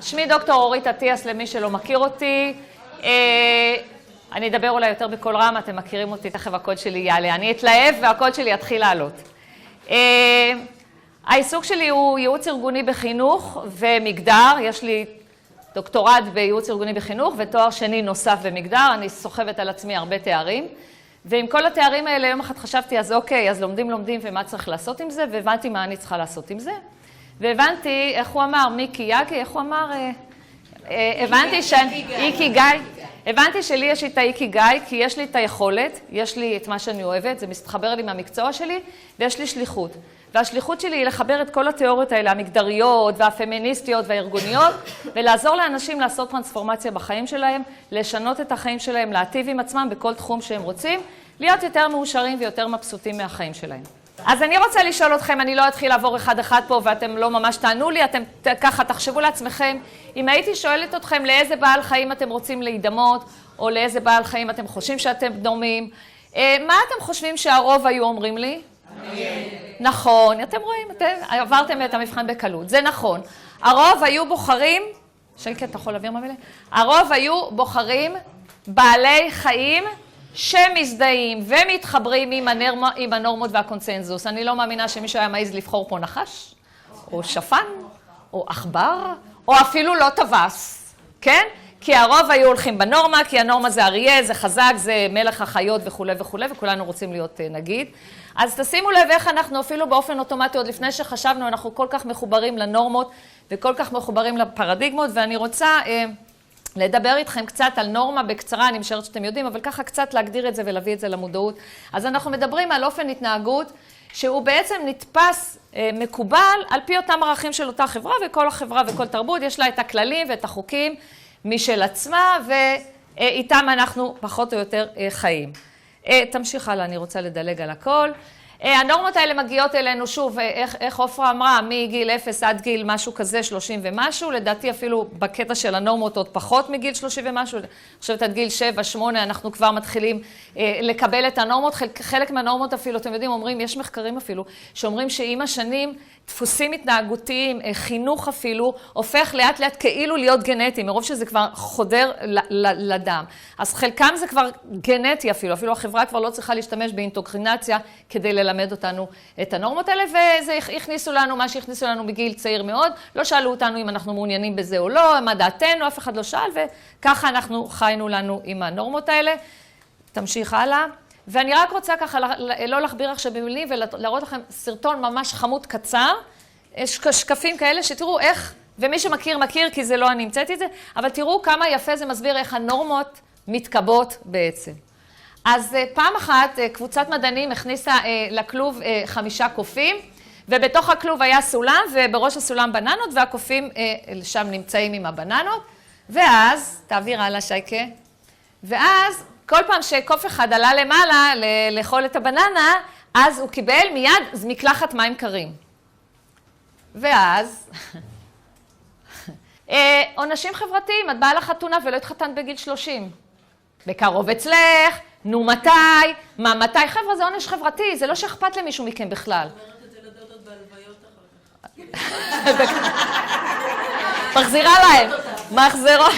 שמי דוקטור אורית אטיאס, למי שלא מכיר אותי. אני אדבר אולי יותר בקול רם, אתם מכירים אותי, תכף הקוד שלי יעלה. אני אתלהב והקוד שלי יתחיל לעלות. העיסוק שלי הוא ייעוץ ארגוני בחינוך ומגדר. יש לי דוקטורט בייעוץ ארגוני בחינוך ותואר שני נוסף במגדר. אני סוחבת על עצמי הרבה תארים. ועם כל התארים האלה, יום אחד חשבתי, אז אוקיי, אז לומדים ומה צריך לעשות עם זה, והבנתי מה אני צריכה לעשות עם זה. והבנתי, איך הוא אמר, מיקי יאגי, איך הוא אמר, הבנתי שלי יש לי את האיקיגאי, כי יש לי את היכולת, יש לי את מה שאני אוהבת, זה מתחבר לי מהמקצוע שלי, ויש לי שליחות. והשליחות שלי היא לחבר את כל התיאוריות האלה, המגדריות והפמיניסטיות והארגוניות, ולעזור לאנשים לעשות טרנספורמציה בחיים שלהם, לשנות את החיים שלהם, להטיב עם עצמם בכל תחום שהם רוצים, להיות יותר מאושרים ויותר מבסוטים מהחיים שלהם. אז אני רוצה לשאול אתכם, אני לא אתחיל לעבור אחד פה ואתם לא ממש תענו לי, אתם ככה תחשבו לעצמכם, אם הייתי שואלת אתכם לאיזה בעל חיים אתם רוצים להידמות, או לאיזה בעל חיים אתם חושבים שאתם דומים, מה אתם חושבים שהרוב היו אומרים לי? נכון, אתם רואים, אתם עברתם את המבחן בקלות, זה נכון. הרוב היו בוחרים, שקט, אתה יכול להעביר מהמילה? הרוב היו בוחרים בעלי חיים שמזדהים ומתחברים עם הנורמות והקונצנזוס. אני לא מאמינה שמישהו היה מעז לבחור פה נחש, או שפן, או עכבר, או אפילו לא טווס, כן? כי הרוב היו הולכים בנורמה, כי הנורמה זה אריה, זה חזק, זה מלך החיות וכו' וכו', וכולנו רוצים להיות נגיד. אז תשימו לב איך אנחנו אפילו באופן אוטומטי, עוד לפני שחשבנו, אנחנו כל כך מחוברים לנורמות וכל כך מחוברים לפרדיגמות, ואני רוצה לדבר איתכם קצת על נורמה בקצרה, אני משערת שאתם יודעים, אבל ככה קצת להגדיר את זה ולהביא את זה למודעות. אז אנחנו מדברים על אופן התנהגות שהוא בעצם נתפס מקובל על פי אותם ערכים של אותה חברה, וכל החברה וכל תרבות יש לה את הכללים ואת החוקים משל עצמה, ואיתם אנחנו פחות או יותר חיים. תמשיך הלאה, אני רוצה לדלג על הכל. הנורמות האלה מגיעות אלינו, שוב, איך עופרה אמרה, מגיל 0 עד גיל משהו כזה, 30 ומשהו, לדעתי אפילו בקטע של הנורמות עוד פחות מגיל 30 ומשהו, אני חושבת עד גיל 7-8 אנחנו כבר מתחילים לקבל את הנורמות, חלק מהנורמות אפילו, אתם יודעים, אומרים, יש מחקרים אפילו, שאומרים שעם השנים דפוסים התנהגותיים, חינוך אפילו, הופך לאט לאט כאילו להיות גנטי, מרוב שזה כבר חודר לדם. אז חלקם זה כבר גנטי אפילו החברה כבר לא צריכה להשתמש באינדוקטרינציה כדי ללמד אותנו את הנורמות האלה, וזה הכניסו לנו, מה שהכניסו לנו בגיל צעיר מאוד, לא שאלו אותנו אם אנחנו מעוניינים בזה או לא, מה דעתנו, אף אחד לא שאל, וככה אנחנו חיינו לנו עם הנורמות האלה. תמשיך הלאה. ואני רק רוצה ככה לא להכביר עכשיו במילים ולהראות לכם סרטון ממש חמוד קצר, שקפים כאלה שתראו איך, ומי שמכיר מכיר כי זה לא אני המצאתי את זה, אבל תראו כמה יפה זה מסביר איך הנורמות מתקבעות בעצם. אז פעם אחת קבוצת מדענים הכניסה לכלוב 5 קופים, ובתוך הכלוב היה סולם, ובראש הסולם בננות, והקופים שם נמצאים עם הבננות, ואז, תעביר הלאה שייקה, ואז כל פעם שקוף אחד עלה למעלה לאכול את הבננה, אז הוא קיבל מיד מקלחת מים קרים. ואז, עונשים חברתיים, את באה לחתונה ולא התחתנת בגיל 30. בקרוב אצלך, נו מתי, מה מתי, חבר'ה זה עונש חברתי, זה לא שאכפת למישהו מכם בכלל. אומרת את זה לדודות בהלוויות אחר כך. מחזירה להם, מחזירות.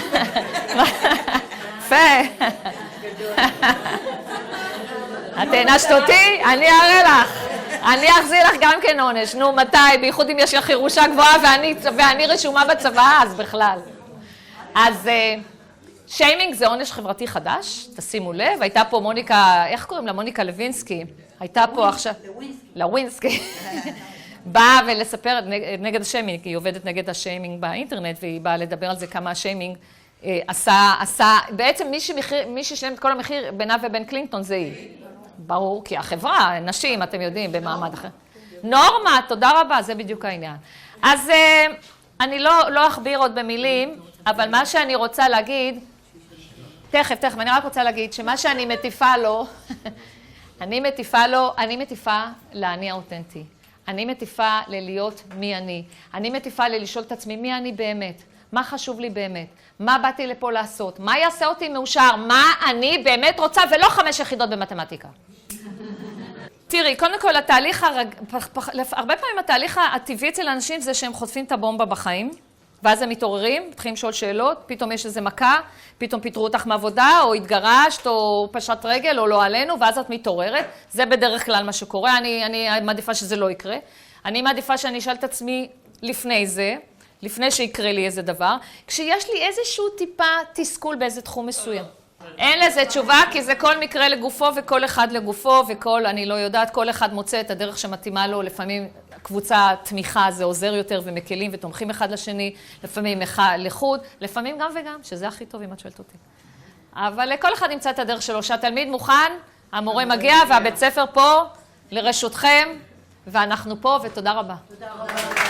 יפה. את הענשת אותי, אני אראה לך. אני אחזיר לך גם כן עונש. נו, מתי? בייחוד אם יש לך ירושה גבוהה ואני רשומה בצבא, אז בכלל. אז שיימינג זה עונש חברתי חדש, תשימו לב. הייתה פה מוניקה, איך קוראים לה? מוניקה לוינסקי. הייתה פה עכשיו... לוינסקי. באה ולספר נגד השיימינג, היא עובדת נגד השיימינג באינטרנט, והיא באה לדבר על זה כמה השיימינג עשה, בעצם מי ששלם את כל המחיר בינה ובין קלינטון זה היא. ברור, כי החברה, נשים, אתם יודעים, במעמד אחר. נורמה, תודה רבה, זה בדיוק העניין. אז אני לא אכביר עוד במילים, אבל מה שאני רוצה להגיד, תכף, אני רק רוצה להגיד שמה שאני מטיפה לו, אני מטיפה לאני האותנטי. אני מטיפה ללהיות מי אני. אני מטיפה ללשאול את עצמי מי אני באמת. מה חשוב לי באמת? מה באתי לפה לעשות? מה יעשה אותי מאושר? מה אני באמת רוצה ולא 5 יחידות במתמטיקה? תראי, קודם כל, הרבה פעמים התהליך הטבעי אצל אנשים זה שהם חוטפים את הבומבה בחיים, ואז הם מתעוררים, מתחילים לשאול שאלות, פתאום יש איזה מכה, פתאום פיטרו אותך מעבודה, או התגרשת, או פשט רגל, או לא עלינו, ואז את מתעוררת. זה בדרך כלל מה שקורה, אני מעדיפה שזה לא יקרה. אני מעדיפה שאני אשאל את עצמי לפני זה, לפני שיקרה לי איזה דבר, כשיש לי איזשהו טיפה תסכול באיזה תחום מסוים. אין לזה תשובה, כי זה כל מקרה לגופו וכל אחד לגופו, וכל, אני לא יודעת, כל אחד מוצא את הדרך שמתאימה לו, לפעמים קבוצה תמיכה זה עוזר יותר ומקלים ותומכים אחד לשני, לפעמים לחוד, לפעמים גם וגם, שזה הכי טוב אם את שואלת אותי. אבל כל אחד ימצא את הדרך שלו, שהתלמיד מוכן, המורה מגיע והבית ספר פה לרשותכם, ואנחנו פה, ותודה רבה. תודה רבה.